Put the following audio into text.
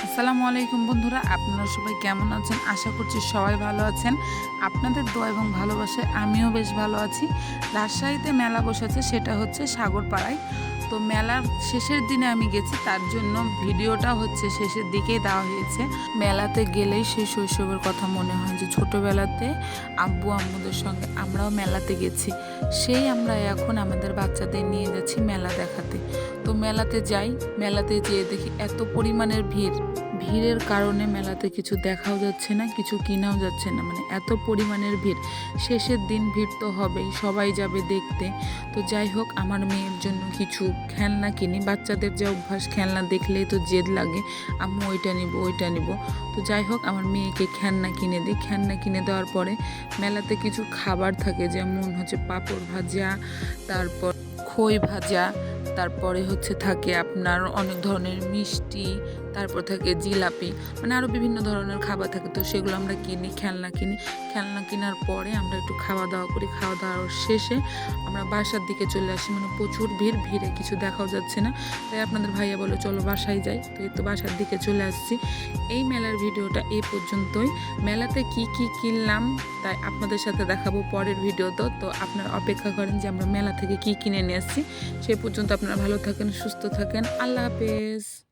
আসসালামু আলাইকুম বন্ধুরা, আপনারা সবাই কেমন আছেন? আশা করছি সবাই ভালো আছেন। আপনাদের দোয়া এবং ভালোবাসায় আমিও বেশ ভালো আছি। রাজশাহীতে মেলা বসেছে, সেটা হচ্ছে সাগরপাড়ায়। তো মেলার শেষের দিনে আমি গেছি, তার জন্য ভিডিওটা হচ্ছে শেষের দিকেই দেওয়া হয়েছে। মেলাতে গেলেই সেই শৈশবের কথা মনে হয় যে ছোটোবেলাতে আব্বু আম্মুদের সঙ্গে আমরাও মেলাতে গেছি। সেই আমরা এখন আমাদের বাচ্চাদের নিয়ে যাচ্ছি মেলা দেখাতে। তো মেলাতে যাই, মেলাতে যেয়ে দেখি এত পরিমাণের ভিড়ের কারণে মেলাতে কিছু দেখাও যাচ্ছে না, কিছু কিনাও যাচ্ছে না, মানে এত পরিমাণের ভিড়। শেষের দিন ভিড় তো হবেই, সবাই যাবে দেখতে। তো যাই হোক, আমার মেয়ের জন্য কিছু খেলনা কিনি। বাচ্চাদের যে অভ্যাস, খেলনা দেখলেই তো জেদ লাগে, আম্মু ওইটা নিব ওইটা নিব। তো যাই হোক, আমার মেয়েকে খেলনা কিনে দিই। খেলনা কিনে দেওয়ার পরে মেলাতে কিছু খাবার থাকে, যেমন হচ্ছে পাঁপড় ভাজা, তারপর খই ভাজা, তারপরে হচ্ছে থাকে আপনার অনেক ধরনের মিষ্টি, তারপর থাকে জিলাপি, মানে আরও বিভিন্ন ধরনের খাবার থাকে। তো সেগুলো আমরা কিনি, খেলনা কিনি। খেলনা কেনার পরে আমরা একটু খাওয়া দাওয়া করি। খাওয়া দাওয়ার শেষে আমরা বাসার দিকে চলে আসি। মানে প্রচুর ভিড়ে কিছু দেখাও যাচ্ছে না। তাই আপনাদের ভাইয়া বলে চলো বাসায় যাই। তো এই তো বাসার দিকে চলে আসছি। এই মেলার ভিডিওটা এই পর্যন্তই। মেলাতে কি কি কিনলাম তাই আপনাদের সাথে দেখাবো পরের ভিডিওতে। তো আপনারা অপেক্ষা করেন যে আমরা মেলা থেকে কি কিনে নিয়ে আসছি। সে পর্যন্ত আপনারা ভালো থাকেন, সুস্থ থাকেন। আল্লাহ হাফেজ।